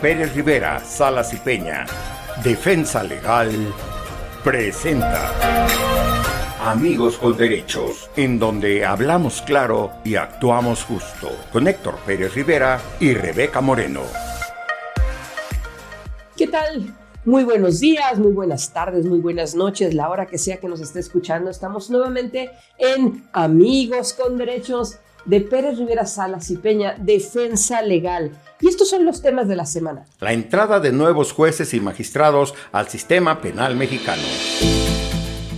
Pérez Rivera, Salas y Peña, Defensa Legal, presenta Amigos con Derechos, en donde hablamos claro y actuamos justo, con Héctor Pérez Rivera y Rebeca Moreno. ¿Qué tal? Muy buenos días, muy buenas tardes, muy buenas noches, la hora que sea que nos esté escuchando. Estamos nuevamente en Amigos con Derechos de Pérez Rivera, Salas y Peña, Defensa Legal. Y estos son los temas de la semana. La entrada de nuevos jueces y magistrados al sistema penal mexicano.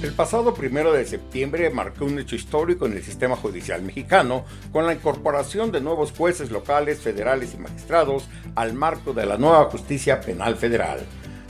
El pasado 1 de septiembre marcó un hecho histórico en el sistema judicial mexicano con la incorporación de nuevos jueces locales, federales y magistrados al marco de la nueva justicia penal federal.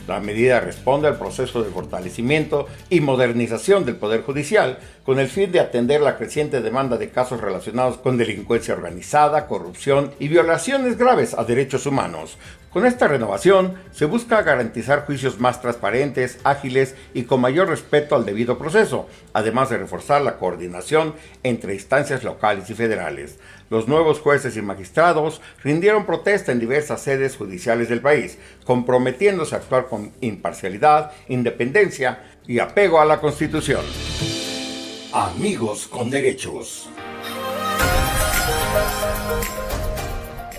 La medida responde al proceso de fortalecimiento y modernización del Poder Judicial con el fin de atender la creciente demanda de casos relacionados con delincuencia organizada, corrupción y violaciones graves a derechos humanos. Con esta renovación se busca garantizar juicios más transparentes, ágiles y con mayor respeto al debido proceso, además de reforzar la coordinación entre instancias locales y federales. Los nuevos jueces y magistrados rindieron protesta en diversas sedes judiciales del país, comprometiéndose a actuar con imparcialidad, independencia y apego a la Constitución. Amigos con Derechos.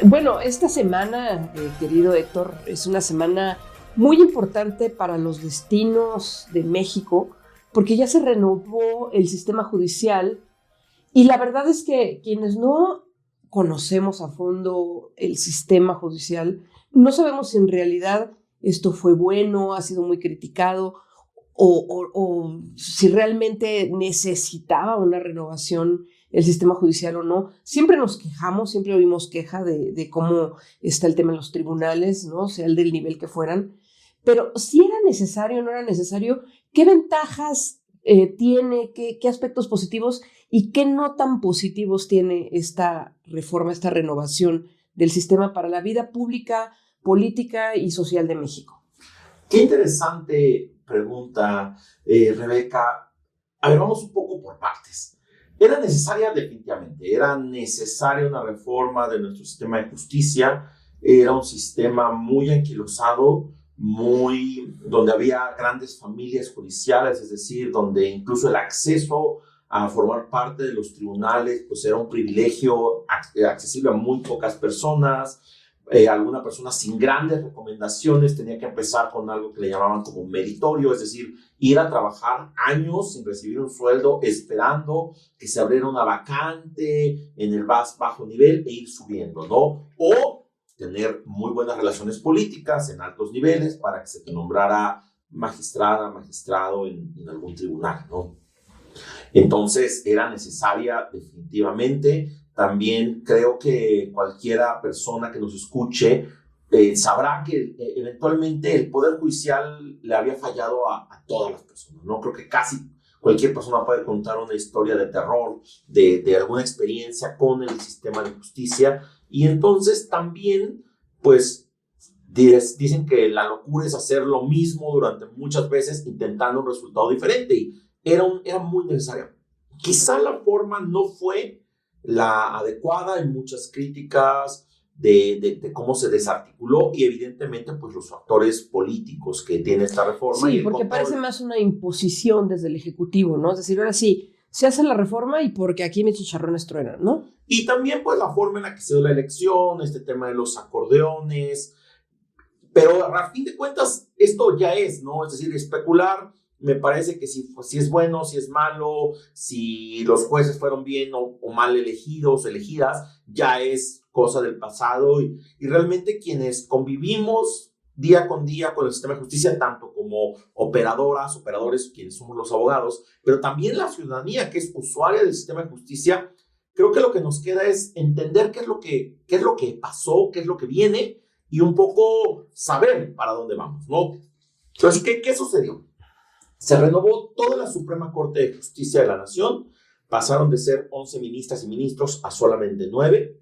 Bueno, esta semana, querido Héctor, es una semana muy importante para los destinos de México, porque ya se renovó el sistema judicial y la verdad es que quienes no conocemos a fondo el sistema judicial, no sabemos si en realidad esto fue bueno, ha sido muy criticado o si realmente necesitaba una renovación el sistema judicial o no. Siempre nos quejamos, siempre oímos queja de cómo está el tema en los tribunales, ¿no? Sea el del nivel que fueran. Pero si era necesario o no era necesario, ¿qué ventajas tiene, qué aspectos positivos y qué no tan positivos tiene esta reforma, esta renovación del sistema para la vida pública, política y social de México? Qué interesante pregunta, Rebeca. A ver, vamos un poco por partes. Era necesaria definitivamente, era necesaria una reforma de nuestro sistema de justicia. Era un sistema muy anquilosado, donde había grandes familias judiciales, es decir, donde incluso el acceso a formar parte de los tribunales pues era un privilegio accesible a muy pocas personas. Alguna persona sin grandes recomendaciones tenía que empezar con algo que le llamaban como meritorio, es decir, ir a trabajar años sin recibir un sueldo, esperando que se abriera una vacante en el más bajo nivel e ir subiendo, ¿no? O tener muy buenas relaciones políticas en altos niveles para que se te nombrara magistrada, magistrado en algún tribunal, ¿no? Entonces era necesaria definitivamente. También creo que cualquiera persona que nos escuche sabrá que eventualmente el Poder Judicial le había fallado a todas las personas, ¿no? Creo que casi cualquier persona puede contar una historia de terror, de alguna experiencia con el sistema de justicia. Y entonces también, pues, dicen que la locura es hacer lo mismo durante muchas veces intentando un resultado diferente. Y era muy necesario. Quizá la forma no fue la adecuada, hay muchas críticas de cómo se desarticuló y evidentemente pues los factores políticos que tiene esta reforma. Sí, porque parece más una imposición desde el Ejecutivo, ¿no? Es decir, ahora sí, se hace la reforma y porque aquí mis chicharrones truenan, ¿no? Y también pues la forma en la que se dio la elección, este tema de los acordeones, pero a fin de cuentas esto ya es, ¿no? Es decir, especular. Me parece que si es bueno, si es malo, si los jueces fueron bien o mal elegidos, elegidas, ya es cosa del pasado. Y realmente quienes convivimos día con día con el sistema de justicia, tanto como operadores, quienes somos los abogados, pero también la ciudadanía que es usuaria del sistema de justicia, creo que lo que nos queda es entender qué es lo que pasó, qué es lo que viene y un poco saber para dónde vamos, ¿no? Entonces, ¿qué sucedió? Se renovó toda la Suprema Corte de Justicia de la Nación, pasaron de ser 11 ministras y ministros a solamente 9.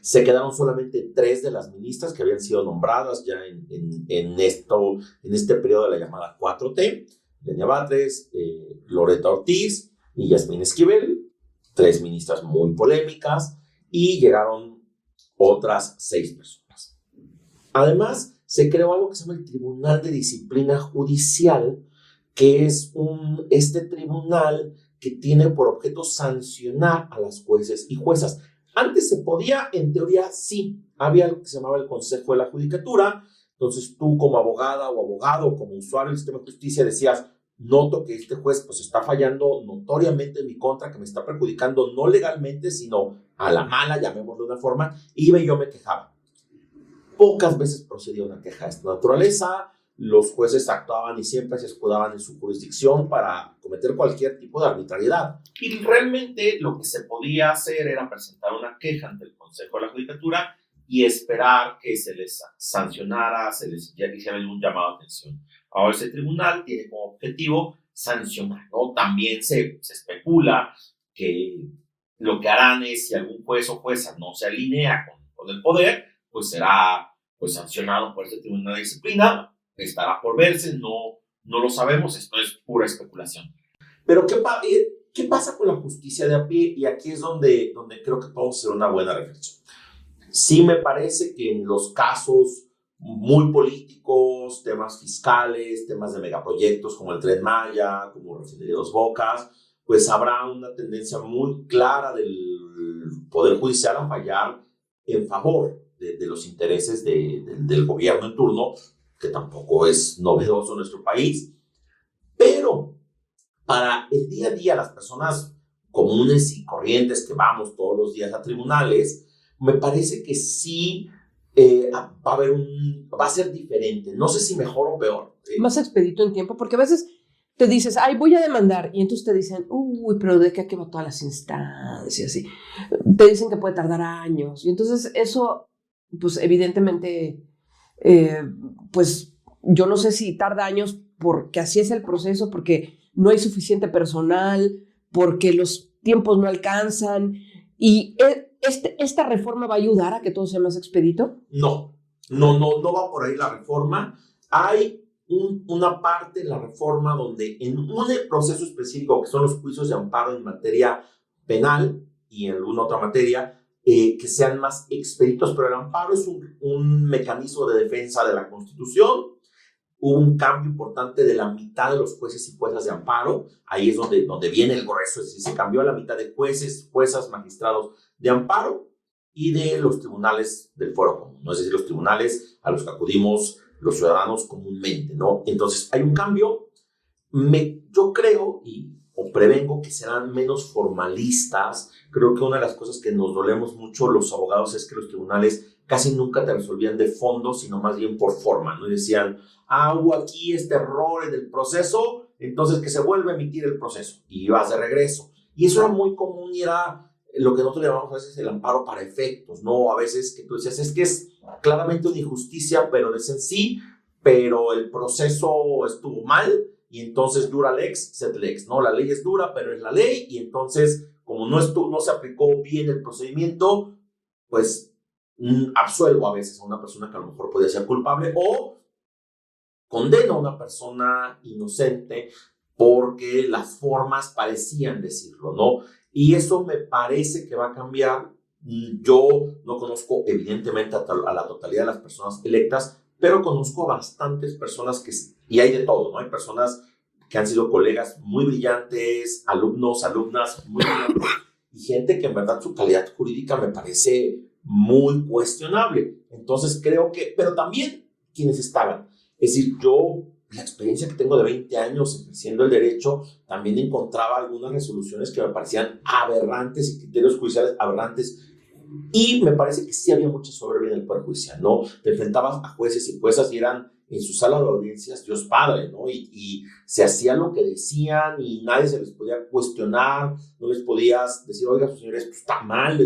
Se quedaron solamente 3 de las ministras que habían sido nombradas ya en este periodo de la llamada 4T, Lenia Batres, Loreta Ortiz y Yasmín Esquivel, 3 ministras muy polémicas, y llegaron otras 6 personas. Además, se creó algo que se llama el Tribunal de Disciplina Judicial, que es este tribunal que tiene por objeto sancionar a las jueces y juezas. Antes se podía, en teoría, sí. Había algo que se llamaba el Consejo de la Judicatura. Entonces tú como abogada o abogado, como usuario del sistema de justicia, decías, noto que este juez pues está fallando notoriamente en mi contra, que me está perjudicando no legalmente, sino a la mala, llamémoslo de una forma, iba y yo me quejaba. Pocas veces procedía una queja de esta naturaleza, los jueces actuaban y siempre se escudaban en su jurisdicción para cometer cualquier tipo de arbitrariedad. Y realmente lo que se podía hacer era presentar una queja ante el Consejo de la Judicatura y esperar que se les sancionara, se les hiciera un llamado de atención. Ahora ese tribunal tiene como objetivo sancionar, ¿no? También se especula que lo que harán es, si algún juez o jueza no se alinea con el poder, pues será pues sancionado por este tribunal de disciplina, estará por verse, no lo sabemos, esto es pura especulación. Pero ¿qué pasa con la justicia de a pie? Y aquí es donde creo que podemos hacer una buena reflexión. Sí me parece que en los casos muy políticos, temas fiscales, temas de megaproyectos como el Tren Maya, como Refinería Dos Bocas, pues habrá una tendencia muy clara del Poder Judicial a fallar en favor de los intereses del gobierno en turno, que tampoco es novedoso en nuestro país. Pero para el día a día, las personas comunes y corrientes que vamos todos los días a tribunales, me parece que sí va a ser diferente. No sé si mejor o peor. Más expedito en tiempo, porque a veces te dices, ay, voy a demandar, y entonces te dicen, uy, pero ¿de qué a qué va todas las instancias? Y te dicen que puede tardar años, y entonces eso, pues evidentemente, pues yo no sé si tarda años porque así es el proceso, porque no hay suficiente personal, porque los tiempos no alcanzan, y ¿esta reforma va a ayudar a que todo sea más expedito? No va por ahí la reforma. Hay una parte de la reforma donde en un proceso específico, que son los juicios de amparo en materia penal y en alguna otra materia, que sean más expeditos, pero el amparo es un mecanismo de defensa de la Constitución. Hubo un cambio importante de la mitad de los jueces y juezas de amparo. Ahí es donde viene el grueso, es decir, se cambió a la mitad de jueces, juezas, magistrados de amparo y de los tribunales del fuero común, ¿no? Es decir, los tribunales a los que acudimos los ciudadanos comúnmente, ¿no? Entonces, hay un cambio. Yo creo o prevengo que serán menos formalistas. Creo que una de las cosas que nos dolemos mucho los abogados es que los tribunales casi nunca te resolvían de fondo, sino más bien por forma, ¿no? Y decían, hubo aquí este error en el proceso, entonces que se vuelve a emitir el proceso y vas de regreso. Y eso era muy común y era lo que nosotros llamamos a veces el amparo para efectos, ¿no? A veces que tú decías, es que es claramente una injusticia, pero decían sí, pero el proceso estuvo mal y entonces dura lex, sed lex, ¿no? La ley es dura, pero es la ley y entonces como no se aplicó bien el procedimiento, pues absuelvo a veces a una persona que a lo mejor podía ser culpable o condeno a una persona inocente porque las formas parecían decirlo, ¿no? Y eso me parece que va a cambiar. Yo no conozco evidentemente a la totalidad de las personas electas, pero conozco a bastantes personas y hay de todo, ¿no? Hay personas que han sido colegas muy brillantes, alumnos, alumnas muy brillantes, y gente que en verdad su calidad jurídica me parece muy cuestionable. Entonces creo que, pero también quienes estaban, es decir, yo, la experiencia que tengo de 20 años ejerciendo el derecho, también encontraba algunas resoluciones que me parecían aberrantes y criterios judiciales aberrantes. Y me parece que sí había mucha soberbia en el Poder Judicial, ¿no? Te enfrentabas a jueces y juezas y eran en su sala de audiencias Dios Padre, ¿no? Y se hacía lo que decían y nadie se les podía cuestionar, no les podías decir, oiga, señores, esto está mal,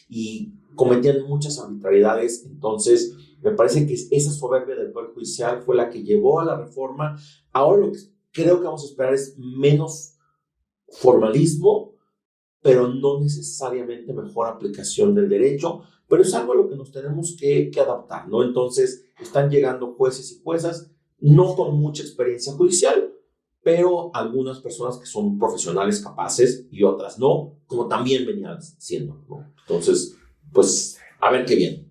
y cometían muchas arbitrariedades. Entonces, me parece que esa soberbia del Poder Judicial fue la que llevó a la reforma. Ahora lo que creo que vamos a esperar es menos formalismo, pero no necesariamente mejor aplicación del derecho, pero es algo a lo que nos tenemos que adaptar, ¿no? Entonces, están llegando jueces y juezas, no con mucha experiencia judicial, pero algunas personas que son profesionales capaces y otras no, como también venían siendo, ¿no? Entonces, pues, a ver qué viene.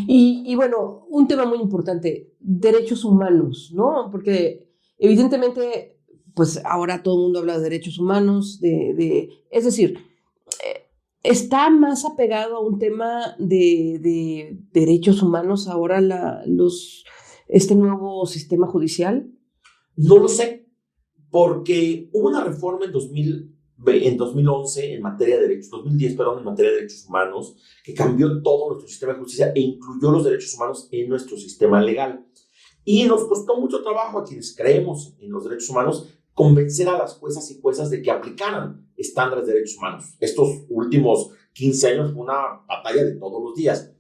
Y bueno, un tema muy importante, derechos humanos, ¿no? Porque evidentemente, pues ahora todo el mundo habla de derechos humanos, es decir, está más apegado a un tema de derechos humanos ahora este nuevo sistema judicial. No lo sé, porque hubo una reforma en 2011 en materia de derechos, 2010, perdón, en materia de derechos humanos, que cambió todo nuestro sistema de justicia e incluyó los derechos humanos en nuestro sistema legal. Y nos costó mucho trabajo a quienes creemos en los derechos humanos convencer a las juezas y juezas de que aplicaran estándares de derechos humanos. Estos últimos 15 años fue una batalla de todos los días.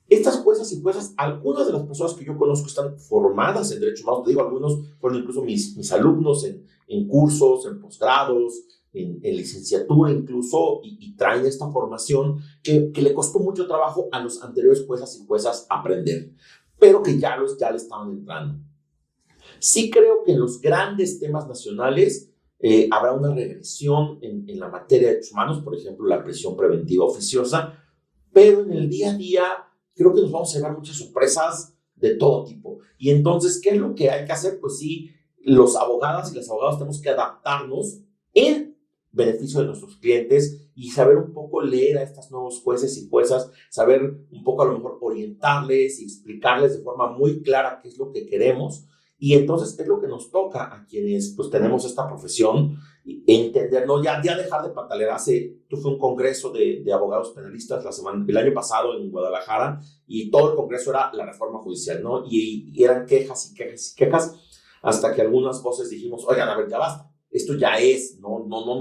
Estas juezas y juezas, algunas de las personas que yo conozco están formadas en derechos humanos, te digo, algunos fueron incluso mis alumnos en cursos, en posgrados, en licenciatura incluso, y traen esta formación que le costó mucho trabajo a los anteriores juezas y juezas aprender, pero que ya le estaban entrando. Sí creo que en los grandes temas nacionales habrá una regresión en la materia de derechos humanos, por ejemplo, la prisión preventiva oficiosa, pero en el día a día creo que nos vamos a llevar muchas sorpresas de todo tipo. Y entonces, ¿qué es lo que hay que hacer? Pues sí, los abogadas y las abogadas tenemos que adaptarnos en beneficio de nuestros clientes y saber un poco leer a estos nuevos jueces y juezas, saber un poco a lo mejor orientarles y explicarles de forma muy clara qué es lo que queremos. Y entonces es lo que nos toca a quienes pues tenemos esta profesión, entender, no ya dejar de patalear. Tuve un congreso de abogados penalistas el año pasado en Guadalajara, y todo el congreso era la reforma judicial, ¿no? Y eran quejas y quejas y quejas, hasta que algunas voces dijimos, oigan, a ver, ya basta, esto ya es,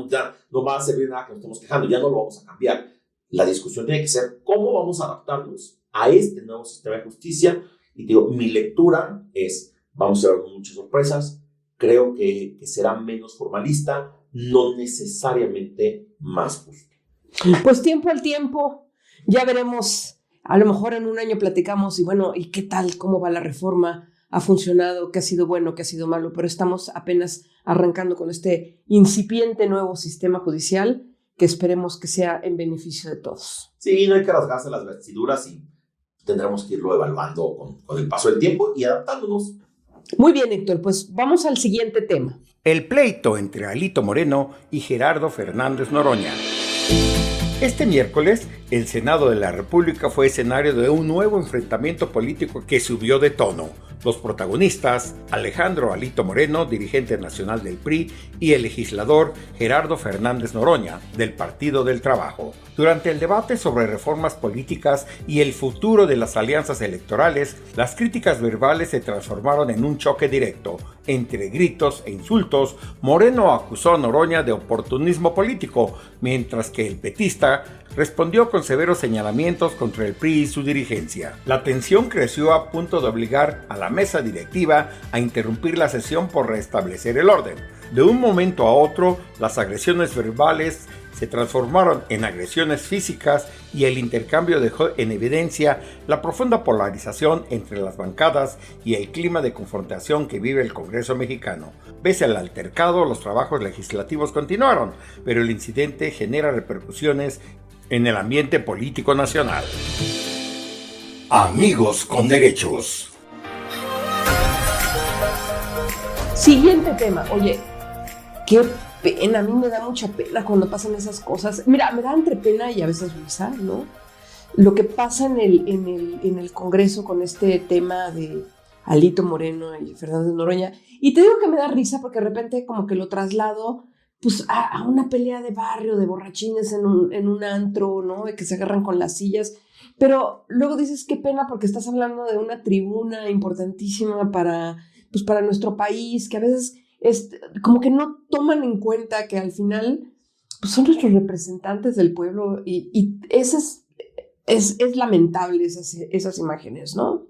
ya no va a servir nada que nos estemos quejando, ya no lo vamos a cambiar. La discusión tiene que ser cómo vamos a adaptarnos a este nuevo sistema de justicia. Y digo, mi lectura es, vamos a ver muchas sorpresas. Creo que será menos formalista, no necesariamente más justo. Pues tiempo al tiempo, ya veremos. A lo mejor en un año platicamos y bueno, ¿y qué tal? ¿Cómo va la reforma? ¿Ha funcionado? ¿Qué ha sido bueno? ¿Qué ha sido malo? Pero estamos apenas arrancando con este incipiente nuevo sistema judicial que esperemos que sea en beneficio de todos. Sí, no hay que rasgarse las vestiduras y tendremos que irlo evaluando con el paso del tiempo y adaptándonos. Muy bien, Héctor, pues vamos al siguiente tema. El pleito entre Alito Moreno y Gerardo Fernández Noroña. Este miércoles, el Senado de la República fue escenario de un nuevo enfrentamiento político que subió de tono. Los protagonistas, Alejandro Alito Moreno, dirigente nacional del PRI, y el legislador Gerardo Fernández Noroña, del Partido del Trabajo. Durante el debate sobre reformas políticas y el futuro de las alianzas electorales, las críticas verbales se transformaron en un choque directo. Entre gritos e insultos, Moreno acusó a Noroña de oportunismo político, mientras que el petista respondió con severos señalamientos contra el PRI y su dirigencia. La tensión creció a punto de obligar a la mesa directiva a interrumpir la sesión por restablecer el orden. De un momento a otro, las agresiones verbales se transformaron en agresiones físicas y el intercambio dejó en evidencia la profunda polarización entre las bancadas y el clima de confrontación que vive el Congreso mexicano. Pese al altercado, los trabajos legislativos continuaron, pero el incidente genera repercusiones en el ambiente político nacional. Amigos con derechos. Siguiente tema. Oye, qué pena, a mí me da mucha pena cuando pasan esas cosas. Mira, me da entre pena y a veces risa, ¿no? Lo que pasa en el Congreso con este tema de Alito Moreno y Fernández Noroña. Y te digo que me da risa porque de repente como que lo traslado pues a una pelea de barrio, de borrachines en un antro, ¿no? De que se agarran con las sillas. Pero luego dices, qué pena porque estás hablando de una tribuna importantísima para nuestro país, que a veces como que no toman en cuenta que al final pues son nuestros representantes del pueblo y es lamentable esas imágenes, ¿no?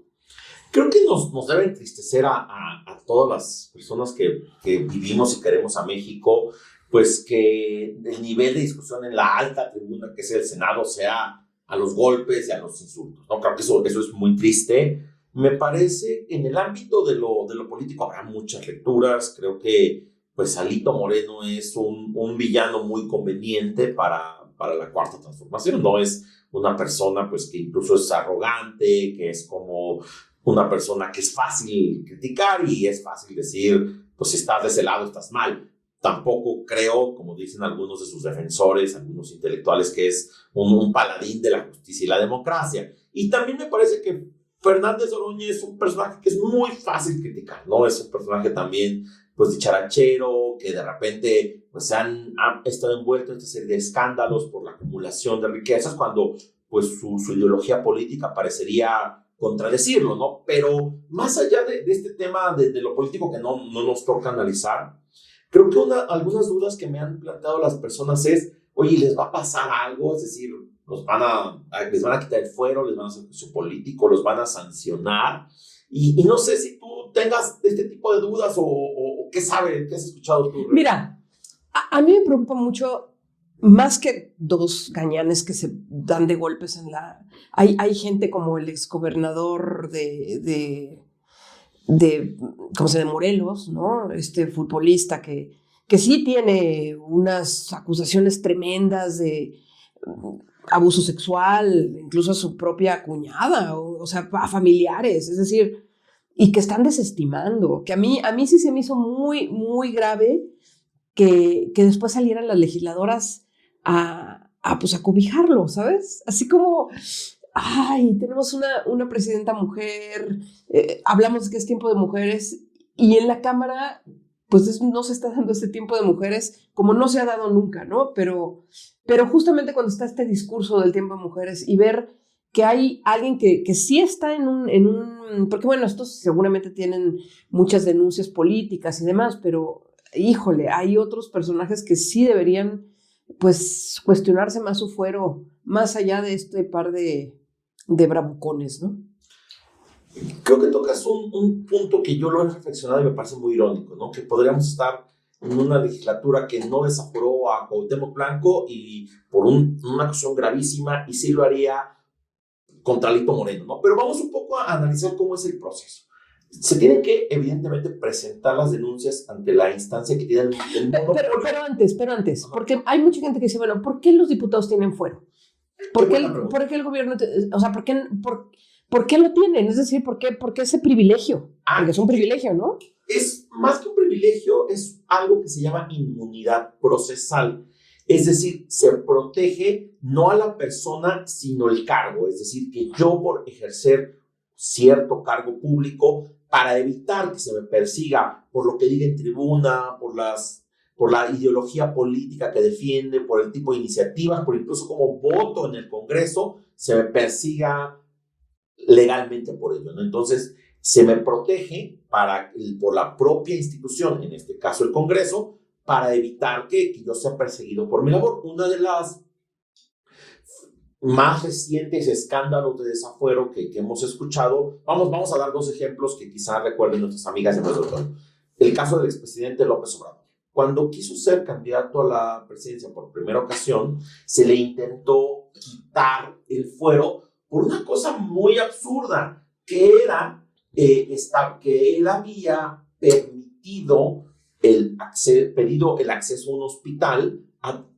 Creo que nos debe entristecer a todas las personas que vivimos y queremos a México, pues que el nivel de discusión en la alta tribuna, que es el Senado, sea a los golpes y a los insultos, ¿no? Creo que eso es muy triste. Me parece que en el ámbito de lo político habrá muchas lecturas. Creo que pues Alito Moreno es un villano muy conveniente para para la Cuarta Transformación. No es una persona pues que incluso es arrogante, que es como una persona que es fácil criticar y es fácil decir, pues si estás de ese lado estás mal. Tampoco creo, como dicen algunos de sus defensores, algunos intelectuales, que es un paladín de la justicia y la democracia. Y también me parece que Fernández Oroña es un personaje que es muy fácil criticar, ¿no? Es un personaje también, pues, dicharachero, que de repente, pues, han estado envuelto en esta serie de escándalos por la acumulación de riquezas, cuando, pues, su ideología política parecería contradecirlo, ¿no? Pero más allá de este tema de lo político que no nos toca analizar, creo que algunas dudas que me han planteado las personas es, oye, ¿les va a pasar algo? Es decir, les van a quitar el fuero, les van a hacer juicio político, los van a sancionar. Y no sé si tú tengas este tipo de dudas o qué sabes, qué has escuchado tú. Mira, a mí me preocupa mucho, más que dos gañanes que se dan de golpes en la... Hay gente como el exgobernador ¿cómo se llama? De Morelos, ¿no? Este futbolista que sí tiene unas acusaciones tremendas de abuso sexual, incluso a su propia cuñada, o sea, a familiares, es decir, y que están desestimando, que a mí sí se me hizo muy, muy grave que después salieran las legisladoras pues a cobijarlo, ¿sabes? Así como... Ay, tenemos una presidenta mujer, hablamos de que es tiempo de mujeres y en la Cámara pues no se está dando este tiempo de mujeres como no se ha dado nunca, ¿no? Pero justamente cuando está este discurso del tiempo de mujeres y ver que hay alguien que sí está en un... Porque bueno, estos seguramente tienen muchas denuncias políticas y demás, pero híjole, hay otros personajes que sí deberían pues cuestionarse más su fuero, más allá de este par de bravucones, ¿no? Creo que tocas un punto que yo lo he reflexionado y me parece muy irónico, ¿no? Que podríamos estar en una legislatura que no desaforó a Cuauhtémoc Blanco y por una acusación gravísima, y sí lo haría contra Alito Moreno, ¿no? Pero vamos un poco a analizar cómo es el proceso. Se tienen que, evidentemente, presentar las denuncias ante la instancia que tienen el monopolio. Pero antes, porque hay mucha gente que dice, bueno, ¿por qué los diputados tienen fuero? ¿Por qué el gobierno, o sea, ¿por qué lo tienen? Es decir, ¿por qué ese privilegio? Porque es un privilegio, ¿no? Es más que un privilegio, es algo que se llama inmunidad procesal. Es decir, se protege no a la persona, sino el cargo. Es decir, que yo por ejercer cierto cargo público, para evitar que se me persiga por lo que diga en tribuna, por la ideología política que defiende, por el tipo de iniciativas, por incluso como voto en el Congreso, se me persiga legalmente por ello, ¿no? Entonces, se me protege por la propia institución, en este caso el Congreso, para evitar que yo sea perseguido por mi labor. Una de las más recientes escándalos de desafuero que hemos escuchado, vamos a dar dos ejemplos que quizás recuerden nuestras amigas de nuestro doctor. El caso del expresidente López Obrador. Cuando quiso ser candidato a la presidencia por primera ocasión, se le intentó quitar el fuero por una cosa muy absurda, que era que él había pedido el acceso a un hospital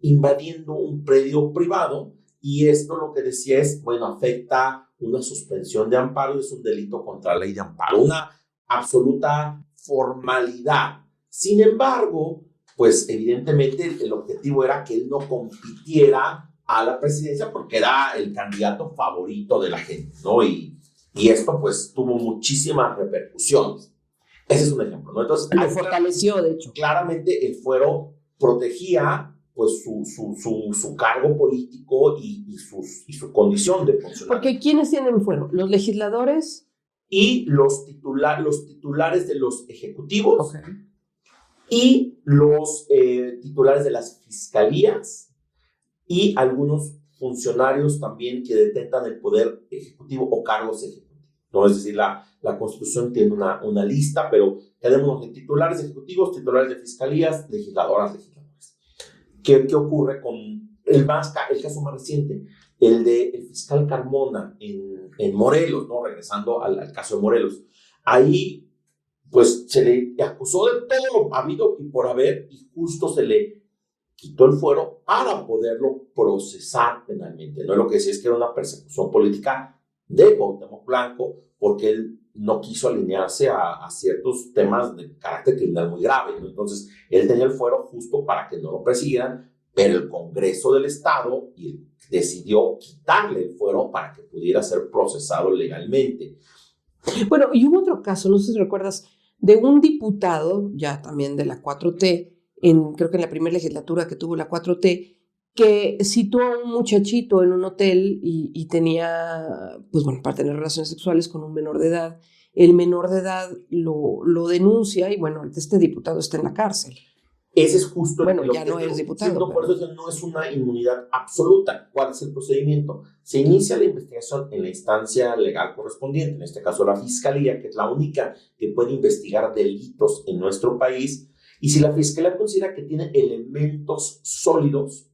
invadiendo un predio privado, y esto lo que decía es, bueno, afecta una suspensión de amparo, es un delito contra la ley de amparo, una absoluta formalidad. Sin embargo, pues evidentemente el objetivo era que él no compitiera a la presidencia porque era el candidato favorito de la gente, ¿no? Y esto pues tuvo muchísimas repercusiones. Ese es un ejemplo, ¿no? Entonces, lo fortaleció, de hecho. Claramente el fuero protegía pues su cargo político y su condición de funcionario. Porque ¿quiénes tienen fuero? ¿Los legisladores? Y los titulares de los ejecutivos. Okay. Y los titulares de las fiscalías y algunos funcionarios también que detentan el poder ejecutivo o cargos ejecutivos, ¿no? Es decir, la Constitución tiene una lista, pero tenemos titulares ejecutivos, titulares de fiscalías, legisladores. ¿Qué ocurre con el caso más reciente? El del fiscal Carmona en Morelos, ¿no? Regresando al caso de Morelos. Ahí, pues, se le acusó de todo lo habido y por haber, y justo se le quitó el fuero para poderlo procesar penalmente. No es lo que decía, es que era una persecución política de Cuauhtémoc Blanco, porque él no quiso alinearse a ciertos temas de carácter criminal muy grave, ¿no? Entonces, él tenía el fuero justo para que no lo persiguieran, pero el Congreso del Estado decidió quitarle el fuero para que pudiera ser procesado legalmente. Bueno, y hubo otro caso, no sé si recuerdas, de un diputado, ya también de la 4T, creo que en la primera legislatura que tuvo la 4T, que citó a un muchachito en un hotel y tenía, pues bueno, para tener relaciones sexuales con un menor de edad. El menor de edad lo denuncia y bueno, este diputado está en la cárcel. Ese es justo bueno, lo ya que no es diputado. Pero... Por eso no es una inmunidad absoluta. ¿Cuál es el procedimiento? Se inicia la investigación en la instancia legal correspondiente, en este caso la Fiscalía, que es la única que puede investigar delitos en nuestro país. Y si la Fiscalía considera que tiene elementos sólidos,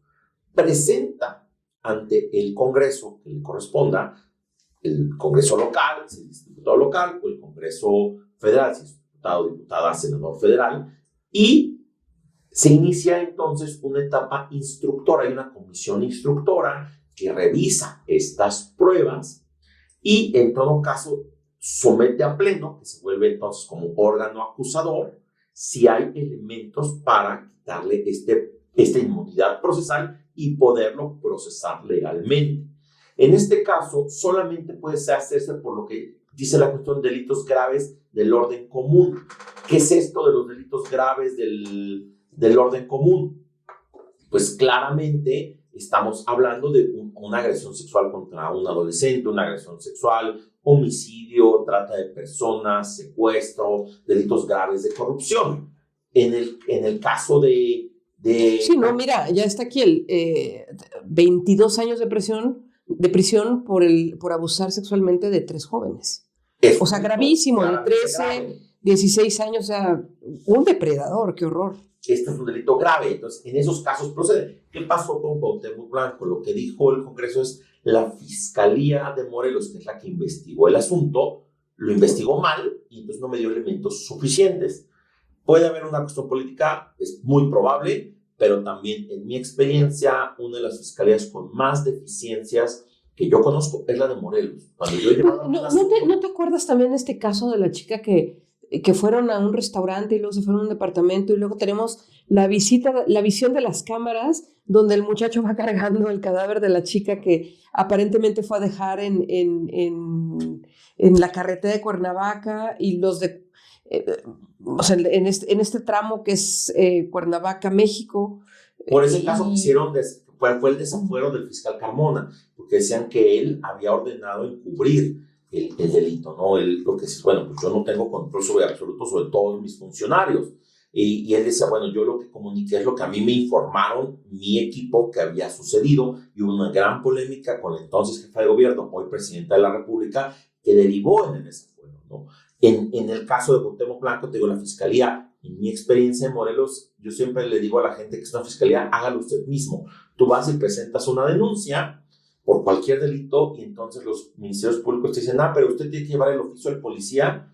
presenta ante el Congreso que le corresponda, el Congreso local, si es diputado local, o el Congreso federal, si es diputado, diputada, senador federal, y se inicia entonces una etapa instructora. Hay una comisión instructora que revisa estas pruebas y en todo caso somete a pleno, que se vuelve entonces como órgano acusador, si hay elementos para quitarle esta inmunidad procesal y poderlo procesar legalmente. En este caso, solamente puede hacerse por lo que dice la cuestión de delitos graves del orden común. ¿Qué es esto de los delitos graves del orden común? Pues claramente estamos hablando de una agresión sexual contra un adolescente, una agresión sexual, homicidio, trata de personas, secuestro, delitos graves de corrupción. En el caso de... Sí, no, mira, ya está aquí el 22 años de prisión por abusar sexualmente de 3 jóvenes. O sea, gravísimo, de 13, 16 años, o sea, un depredador, qué horror. Este es un delito grave, entonces en esos casos procede. ¿Qué pasó con Cuauhtémoc Blanco? Lo que dijo el Congreso es la Fiscalía de Morelos, que es la que investigó el asunto, lo investigó mal y entonces no me dio elementos suficientes. Puede haber una cuestión política, es muy probable, pero también en mi experiencia, una de las fiscalías con más deficiencias que yo conozco es la de Morelos. Cuando yo ¿No te acuerdas también este caso de la chica que fueron a un restaurante y luego se fueron a un departamento y luego tenemos la visión de las cámaras donde el muchacho va cargando el cadáver de la chica que aparentemente fue a dejar en la carretera de Cuernavaca y los de... o sea, en este tramo que es Cuernavaca, México. Por ese caso fue el desafuero del fiscal Carmona, porque decían que él había ordenado encubrir el delito, ¿no? Lo que es, bueno, pues yo no tengo control absoluto sobre todos mis funcionarios. Y él decía, bueno, yo lo que comuniqué es lo que a mí me informaron mi equipo que había sucedido, y hubo una gran polémica con la entonces jefa de gobierno, hoy presidenta de la República, que derivó en el desafuero, ¿no? En el caso de Cuauhtémoc Blanco, te digo, la Fiscalía, en mi experiencia en Morelos, yo siempre le digo a la gente que es una fiscalía, hágalo usted mismo. Tú vas y presentas una denuncia por cualquier delito y entonces los ministerios públicos te dicen, pero usted tiene que llevar el oficio al policía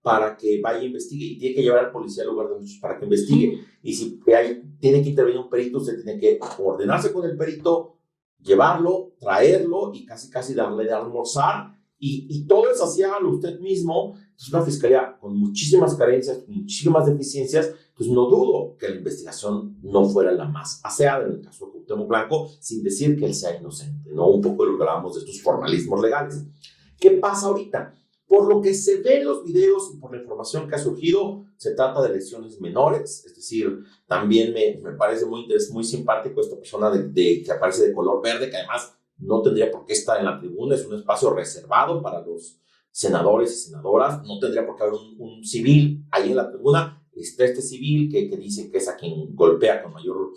para que vaya e investigue, y tiene que llevar al policía al lugar de hechos para que investigue. Y si tiene que intervenir un perito, usted tiene que coordinarse con el perito, llevarlo, traerlo y casi darle de almorzar. Y todo eso así, hágalo usted mismo. Es una fiscalía con muchísimas carencias, con muchísimas deficiencias. Pues no dudo que la investigación no fuera la más aseada en el caso de Cuauhtémoc Blanco, sin decir que él sea inocente, ¿no? Un poco de lo que hablábamos de estos formalismos legales. ¿Qué pasa ahorita? Por lo que se ve en los videos y por la información que ha surgido, se trata de lesiones menores, es decir, también me parece muy simpático esta persona que aparece de color verde, que además no tendría por qué estar en la tribuna, es un espacio reservado para los senadores y senadoras, no tendría por qué haber un civil ahí en la tribuna. Está este civil que dice que es a quien golpea con mayor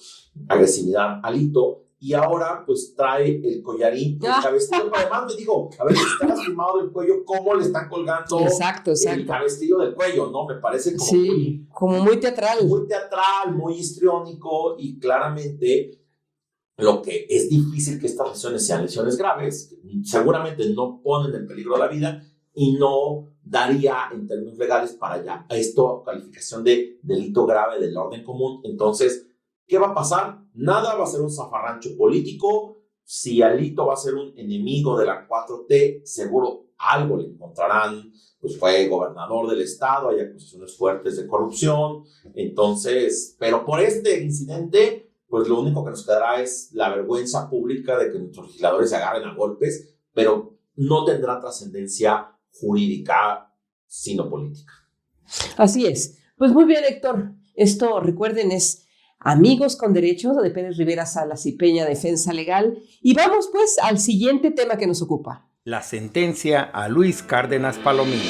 agresividad a Alito, y ahora pues trae el collarín, el cabestillo, además me digo, a ver, está lastimado del cuello, ¿cómo le están colgando el cabestillo del cuello? ¿No? Me parece como muy teatral. Muy teatral, muy histriónico, y claramente lo que es difícil que estas lesiones sean lesiones graves, seguramente no ponen en peligro la vida y no daría en términos legales para allá a esto calificación de delito grave del orden común. Entonces, ¿qué va a pasar? nada va a ser un zafarrancho político. Si Alito va a ser un enemigo de la 4T, seguro algo le encontrarán. Pues fue gobernador del estado, hay acusaciones fuertes de corrupción. Entonces, pero por este incidente, pues lo único que nos quedará es la vergüenza pública de que nuestros legisladores se agarren a golpes, pero no tendrá trascendencia jurídica, sino política. Así es. Pues muy bien, Héctor. Esto, recuerden, es Amigos con Derechos de Pérez Rivera Salas y Peña, Defensa Legal. Y vamos pues al siguiente tema que nos ocupa. La sentencia a Luis Cárdenas Palomino.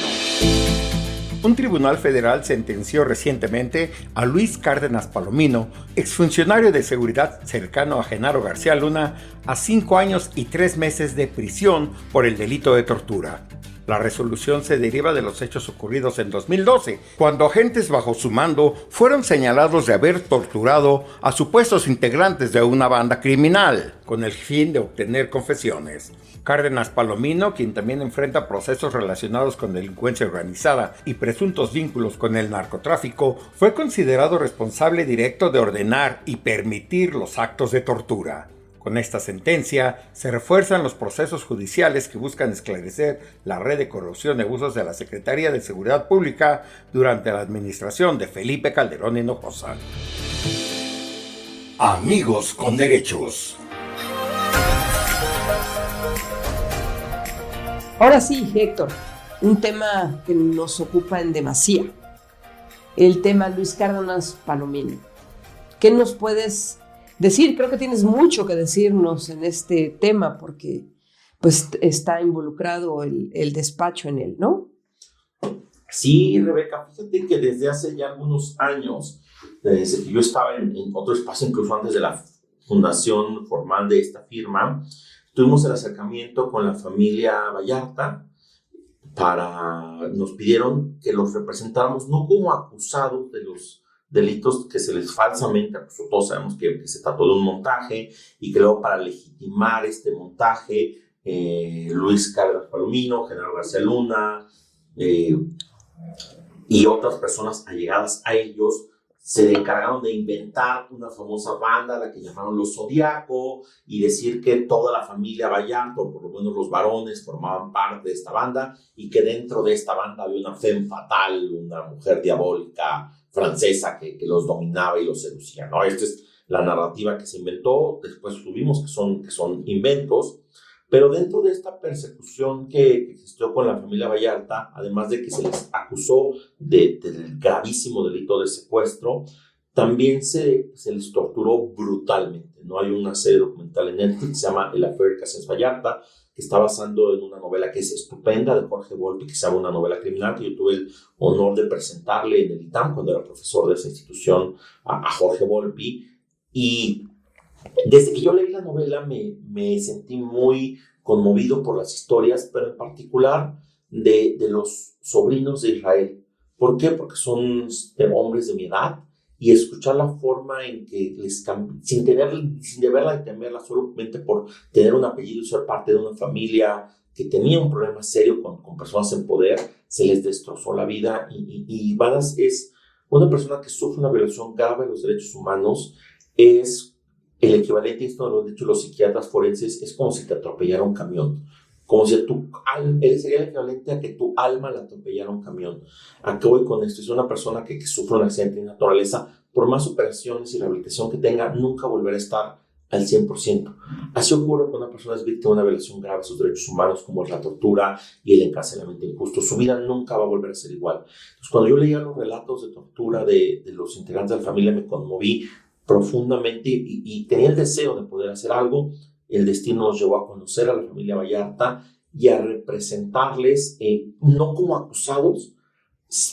Un tribunal federal sentenció recientemente a Luis Cárdenas Palomino, exfuncionario de seguridad cercano a Genaro García Luna, a 5 años y 3 meses de prisión por el delito de tortura. La resolución se deriva de los hechos ocurridos en 2012, cuando agentes bajo su mando fueron señalados de haber torturado a supuestos integrantes de una banda criminal, con el fin de obtener confesiones. Cárdenas Palomino, quien también enfrenta procesos relacionados con delincuencia organizada y presuntos vínculos con el narcotráfico, fue considerado responsable directo de ordenar y permitir los actos de tortura. Con esta sentencia, se refuerzan los procesos judiciales que buscan esclarecer la red de corrupción y abusos de la Secretaría de Seguridad Pública durante la administración de Felipe Calderón Hinojosa. Amigos con Derechos. Ahora sí, Héctor, un tema que nos ocupa en demasía. El tema Luis Cárdenas Palomino. ¿Qué nos puedes decir? Creo que tienes mucho que decirnos en este tema porque pues está involucrado el despacho en él, ¿no? Sí, Rebeca, fíjate que desde hace ya algunos años, desde que yo estaba en otro espacio, incluso antes de la fundación formal de esta firma, tuvimos el acercamiento con la familia Vallarta nos pidieron que los representáramos no como acusados de los delitos que se les falsamente acusó. Todos sabemos que se trató de un montaje y que luego para legitimar este montaje, Luis Cárdenas Palomino, Genaro García Luna y otras personas allegadas a ellos se encargaron de inventar una famosa banda, la que llamaron Los Zodiaco, y decir que toda la familia Vallarta, o por lo menos los varones, formaban parte de esta banda y que dentro de esta banda había una femme fatal, una mujer diabólica francesa que los dominaba y los seducía, ¿no? Esta es la narrativa que se inventó. Después supimos que son inventos, pero dentro de esta persecución que existió con la familia Vallarta, además de que se les acusó del gravísimo delito de secuestro, también se les torturó brutalmente, ¿no? Hay una serie documental en Netflix que se llama El Affair Casas Vallarta, que está basando en una novela que es estupenda de Jorge Volpi, que se llama Una novela criminal, que yo tuve el honor de presentarle en el ITAM cuando era profesor de esa institución a Jorge Volpi. Y desde que yo leí la novela me sentí muy conmovido por las historias, pero en particular de los sobrinos de Israel. ¿Por qué? Porque son hombres de mi edad, y escuchar la forma en que sin deberla y temerla, solamente por tener un apellido y ser parte de una familia que tenía un problema serio con personas en poder, se les destrozó la vida. Y Vadas es una persona que sufre una violación grave de los derechos humanos. Es el equivalente, y esto lo han dicho los psiquiatras forenses, es como si te atropellara un camión. Como si él sería el equivalente a que tu alma la atropellara un camión. ¿A qué voy con esto? Es una persona que sufre un accidente de naturaleza, por más operaciones y rehabilitación que tenga, nunca volverá a estar al 100%. Así ocurre cuando una persona es víctima de una violación grave de sus derechos humanos, como es la tortura y el encarcelamiento injusto. Su vida nunca va a volver a ser igual. Entonces, cuando yo leía los relatos de tortura de los integrantes de la familia, me conmoví profundamente y tenía el deseo de poder hacer algo. El destino nos llevó a conocer a la familia Vallarta y a representarles, no como acusados,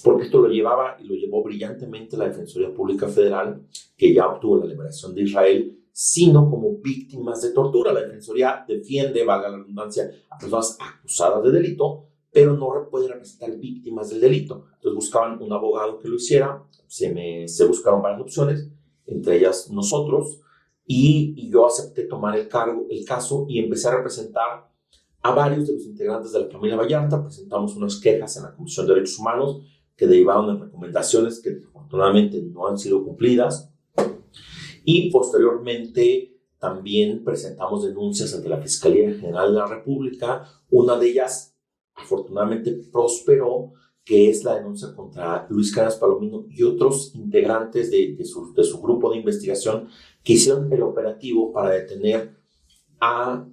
porque esto lo llevó brillantemente la Defensoría Pública Federal, que ya obtuvo la liberación de Israel, sino como víctimas de tortura. La Defensoría defiende, valga la redundancia, a personas acusadas de delito, pero no puede representar víctimas del delito. Entonces buscaban un abogado que lo hiciera, se buscaron varias opciones, entre ellas nosotros, y yo acepté tomar el caso y empecé a representar a varios de los integrantes de la familia Vallarta. Presentamos unas quejas en la Comisión de Derechos Humanos que derivaron en recomendaciones que afortunadamente no han sido cumplidas. Y posteriormente también presentamos denuncias ante la Fiscalía General de la República. Una de ellas, afortunadamente, prosperó, que es la denuncia contra Luis Cárdenas Palomino y otros integrantes de su grupo de investigación que hicieron el operativo para detener a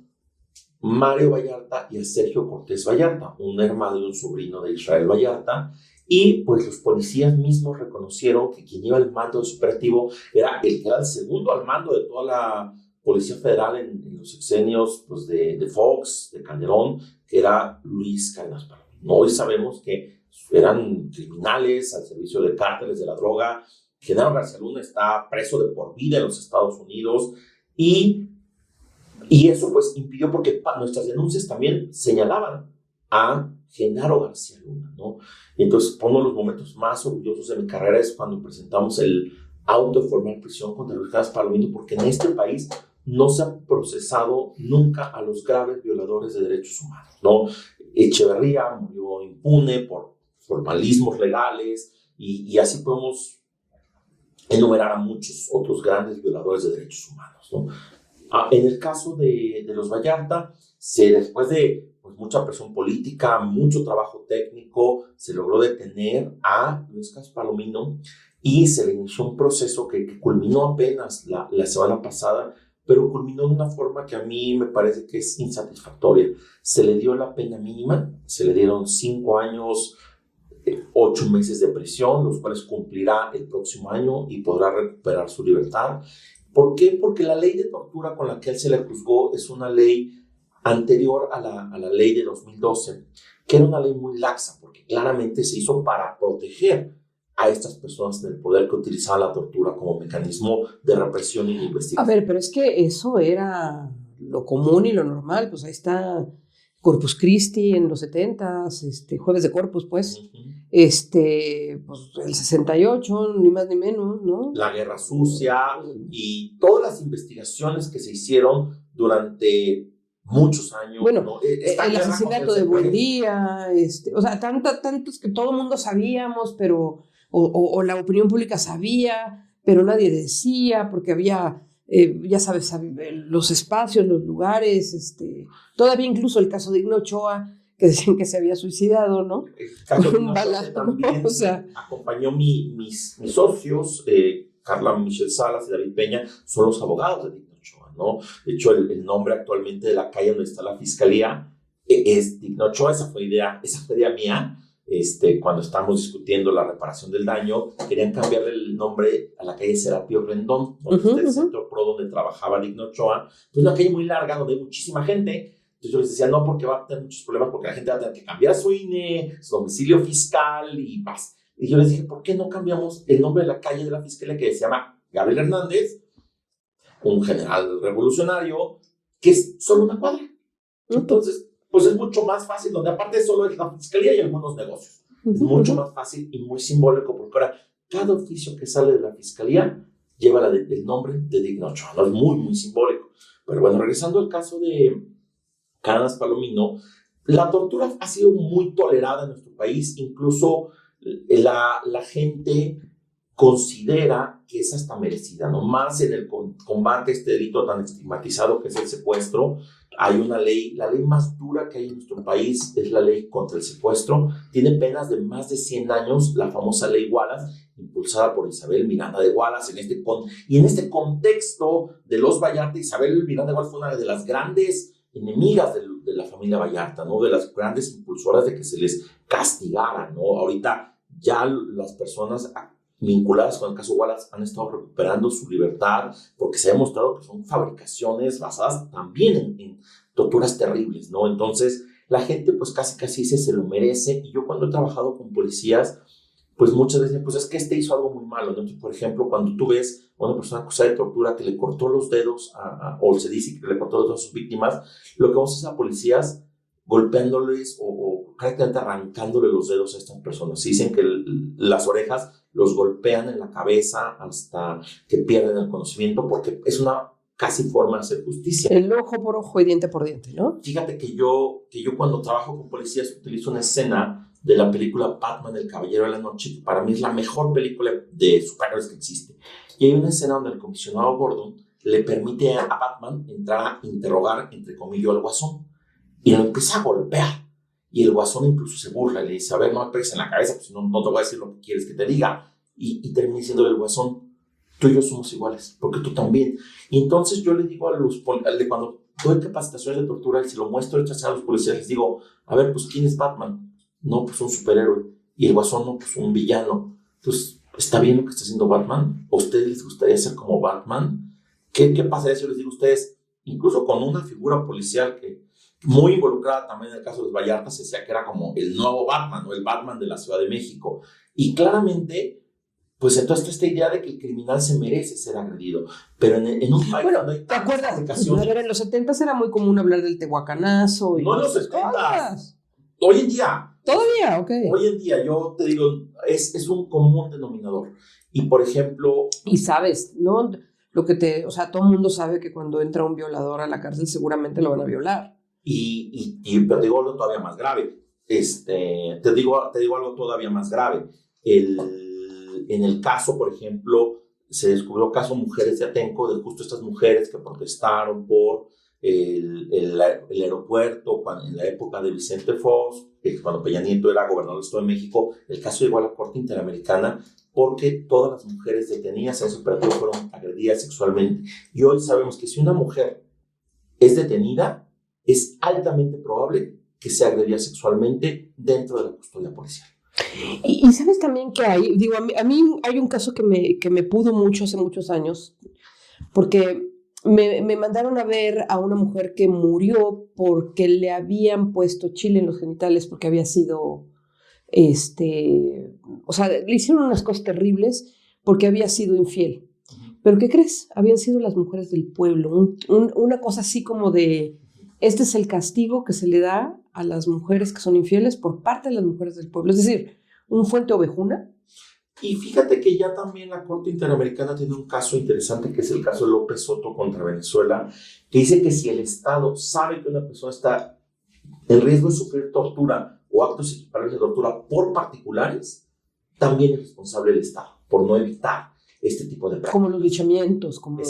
Mario Vallarta y a Sergio Cortés Vallarta, un hermano y un sobrino de Israel Vallarta. Y pues los policías mismos reconocieron que quien iba al mando de su operativo era el segundo al mando de toda la Policía Federal en los sexenios pues, de Fox, de Calderón, que era Luis Cárdenas Palomino. Hoy sabemos que eran criminales al servicio de cárteles de la droga. Genaro García Luna está preso de por vida en los Estados Unidos y eso pues impidió, porque nuestras denuncias también señalaban a Genaro García Luna, ¿no? Y entonces uno de los momentos más orgullosos de mi carrera es cuando presentamos el auto de formal prisión contra Luis Cárdenas Palomino, porque en este país no se ha procesado nunca a los graves violadores de derechos humanos, ¿no? Echeverría murió impune por formalismos legales y así podemos enumerar a muchos otros grandes violadores de derechos humanos, ¿no? En el caso de los Vallarta, después de pues, mucha presión política, mucho trabajo técnico, se logró detener a Luis Cárdenas Palomino y se le inició un proceso que culminó apenas la semana pasada, pero culminó de una forma que a mí me parece que es insatisfactoria. Se le dio la pena mínima, se le dieron 5 años, 8 meses de prisión, los cuales cumplirá el próximo año y podrá recuperar su libertad. ¿Por qué? Porque la ley de tortura con la que él se le juzgó es una ley anterior a la ley de 2012, que era una ley muy laxa, porque claramente se hizo para proteger a estas personas del poder que utilizaban la tortura como mecanismo de represión y de investigación. A ver, pero es que eso era lo común y lo normal, pues ahí está Corpus Christi en los 70s, Jueves de Corpus, pues, pues el 68, ni más ni menos, ¿no? La Guerra Sucia y todas las investigaciones que se hicieron durante muchos años. Bueno, ¿no? el asesinato de Buendía, o sea, tantos que todo el mundo sabíamos, pero, o la opinión pública sabía, pero nadie decía, porque había, ya sabes, los espacios, los lugares, todavía incluso el caso de Igno Ochoa, que decían que se había suicidado, ¿no? El caso de un balazo, también, o sea, acompañó mis socios, Carla Michelle Salas y David Peña, son los abogados de Igno Ochoa, ¿no? De hecho, el nombre actualmente de la calle donde está la fiscalía es Igno Ochoa. Esa fue idea mía. Cuando estábamos discutiendo la reparación del daño, querían cambiarle el nombre a la calle Serapio Rendón, donde está el Centro PRO donde trabajaba Igno Ochoa. Pues una calle muy larga donde hay muchísima gente. Entonces yo les decía, no, porque va a tener muchos problemas, porque la gente va a tener que cambiar su INE, su domicilio fiscal y más. Y yo les dije, ¿por qué no cambiamos el nombre de la calle de la fiscalía, que se llama Gabriel Hernández, un general revolucionario, que es solo una cuadra? Entonces, pues es mucho más fácil, donde aparte solo es la fiscalía y algunos negocios. Es mucho más fácil y muy simbólico, porque ahora cada oficio que sale de la fiscalía lleva el nombre de Igno Ochoa, ¿no? Es muy, muy simbólico. Pero bueno, regresando al caso de Cárdenas Palomino, la tortura ha sido muy tolerada en nuestro país. Incluso la gente considera que es hasta merecida, ¿no? Más en el combate a este delito tan estigmatizado que es el secuestro. Hay una ley, la ley más dura que hay en nuestro país es la ley contra el secuestro. Tiene penas de más de 100 años, la famosa ley Wallace, impulsada por Isabel Miranda de Wallace. Y en este contexto de los Vallarta, Isabel Miranda de Wallace fue una de las grandes enemigas de la familia Vallarta, ¿no? De las grandes impulsoras de que se les castigara, ¿no? Ahorita ya las personas vinculadas con el caso Wallace han estado recuperando su libertad, porque se ha demostrado que son fabricaciones basadas también en torturas terribles, ¿no? Entonces la gente pues casi se lo merece. Y yo cuando he trabajado con policías, pues muchas veces, pues es que hizo algo muy malo, ¿no? Entonces, por ejemplo, cuando tú ves a una persona acusada de tortura que le cortó los dedos, o se dice que le cortó los dedos a sus víctimas, lo que vamos a hacer a policías golpeándoles o prácticamente arrancándole los dedos a estas personas. Se dicen que las orejas los golpean en la cabeza hasta que pierden el conocimiento, porque es una casi forma de hacer justicia. El ojo por ojo y diente por diente, ¿no? Fíjate que yo cuando trabajo con policías utilizo una escena de la película Batman, el Caballero de la Noche, que para mí es la mejor película de superhéroes que existe. Y hay una escena donde el comisionado Gordon le permite a Batman entrar a interrogar, entre comillas, al Guasón. Y lo empieza a golpear. Y el Guasón incluso se burla y le dice, a ver, no me pegues en la cabeza, pues no te voy a decir lo que quieres que te diga. Y termina diciéndole el Guasón, tú y yo somos iguales, porque tú también. Y entonces yo le digo cuando doy capacitaciones de tortura y se lo muestro a los policías, les digo, a ver, pues, ¿quién es Batman? No, pues un superhéroe. Y el Guasón, no, pues un villano. Pues, ¿está bien lo que está haciendo Batman? ¿A ustedes les gustaría ser como Batman? ¿Qué pasaría si yo les digo a ustedes, incluso con una figura policial que muy involucrada también en el caso de Vallarta, se decía que era como el nuevo Batman, o el Batman de la Ciudad de México? Y claramente, pues entonces esta idea de que el criminal se merece ser agredido, pero en un país Bueno, no hay ¿te acuerdas? aplicaciones. A ver, en los 70 era muy común hablar del tehuacanazo. Y No en los esas 70. cosas. Hoy en día. ¿Todavía? Ok. Hoy en día, yo te digo, es un común denominador. Y por ejemplo. Y sabes, ¿no? O sea, todo el mundo sabe que cuando entra un violador a la cárcel seguramente lo van a violar. Pero te digo algo todavía más grave. Te digo algo todavía más grave. En el caso, por ejemplo, se descubrió caso mujeres de Atenco, de justo estas mujeres que protestaron por el aeropuerto en la época de Vicente Fox, cuando Peña Nieto era gobernador del Estado de México. El caso llegó a la Corte Interamericana porque todas las mujeres detenidas en ese operativo fueron agredidas sexualmente. Y hoy sabemos que si una mujer es detenida, es altamente probable que sea agredida sexualmente dentro de la custodia policial. Y sabes también que hay, digo, a mí hay un caso que me pudo mucho hace muchos años, porque me mandaron a ver a una mujer que murió porque le habían puesto chile en los genitales porque había sido, o sea, le hicieron unas cosas terribles porque había sido infiel. ¿Pero qué crees? Habían sido las mujeres del pueblo, una cosa así como de, este es el castigo que se le da a las mujeres que son infieles por parte de las mujeres del pueblo. Es decir, un Fuente Ovejuna. Y fíjate que ya también la Corte Interamericana tiene un caso interesante, que es el caso de López Soto contra Venezuela, que dice que si el Estado sabe que una persona está en riesgo de sufrir tortura o actos equiparables de tortura por particulares, también es responsable el Estado por no evitar este tipo de prácticas. Como los linchamientos, como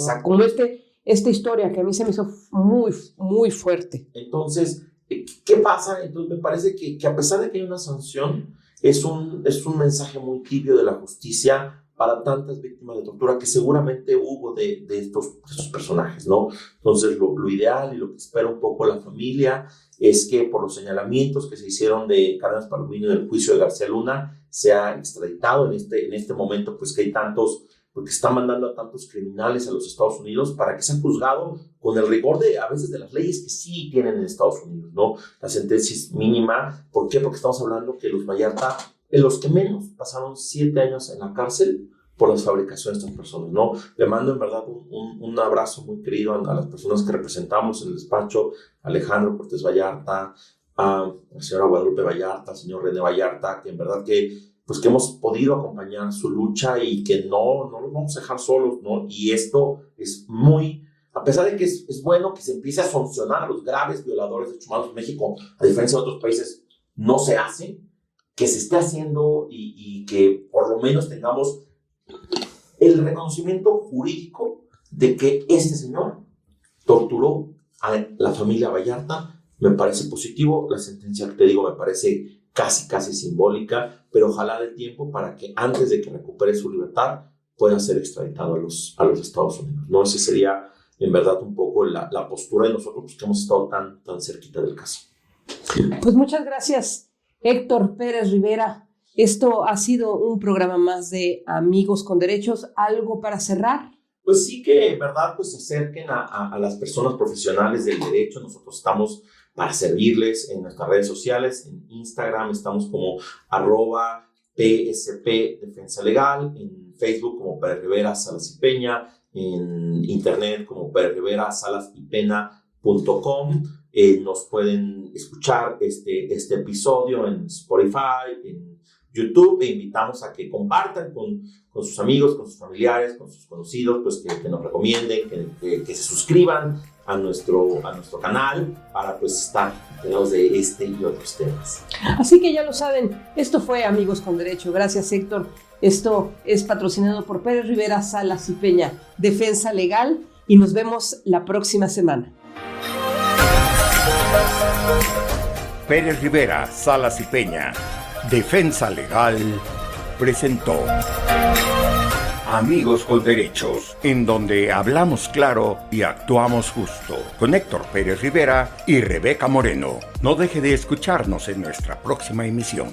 esta historia que a mí se me hizo muy, muy fuerte. Entonces, ¿qué pasa? Entonces me parece que a pesar de que hay una sanción, es un mensaje muy tibio de la justicia para tantas víctimas de tortura que seguramente hubo de estos personajes, ¿no? Entonces, lo ideal y lo que espera un poco la familia es que por los señalamientos que se hicieron de Cárdenas Palomino en el juicio de García Luna, sea extraditado en este momento, pues que hay tantos, porque está mandando a tantos criminales a los Estados Unidos para que sean juzgados con el rigor a veces de las leyes que sí tienen en Estados Unidos, ¿no? La sentencia es mínima. ¿Por qué? Porque estamos hablando que los Vallarta, en los que menos, pasaron 7 años en la cárcel por las fabricaciones de estas personas, ¿no? Le mando en verdad un abrazo muy querido a las personas que representamos en el despacho, Alejandro Cortés Vallarta, a la señora Guadalupe Vallarta, al señor René Vallarta, que en verdad que hemos podido acompañar su lucha y que no los vamos a dejar solos, ¿no? Y esto es muy, a pesar de que es bueno que se empiece a sancionar a los graves violadores de derechos humanos en México, a diferencia de otros países, no se hace, que se esté haciendo y que por lo menos tengamos el reconocimiento jurídico de que este señor torturó a la familia Vallarta. Me parece positivo. La sentencia que te digo me parece casi simbólica, pero ojalá dé tiempo para que antes de que recupere su libertad pueda ser extraditado a los Estados Unidos, ¿no? Ese sería en verdad un poco la postura de nosotros, pues, que hemos estado tan cerquita del caso. Pues muchas gracias, Héctor Pérez Rivera. Esto ha sido un programa más de Amigos con Derechos. ¿Algo para cerrar? Pues sí, que en verdad pues se acerquen a las personas profesionales del derecho. Nosotros estamos para servirles en nuestras redes sociales. En Instagram estamos como @PSP Defensa Legal, en Facebook como Pérez Rivera Salas y Peña, en internet como perezrivera.salasypena.com. Nos pueden escuchar este episodio en Spotify, en YouTube, e invitamos a que compartan con sus amigos, con sus familiares, con sus conocidos, pues que nos recomienden, que se suscriban a nuestro canal para pues estar enterados de este y otros temas. Así que ya lo saben, esto fue Amigos con Derecho. Gracias, Héctor. Esto es patrocinado por Pérez Rivera, Salas y Peña, Defensa Legal, y nos vemos la próxima semana. Pérez Rivera, Salas y Peña, Defensa Legal, presentó Amigos con Derechos, en donde hablamos claro y actuamos justo, con Héctor Pérez Rivera y Rebeca Moreno. No deje de escucharnos en nuestra próxima emisión.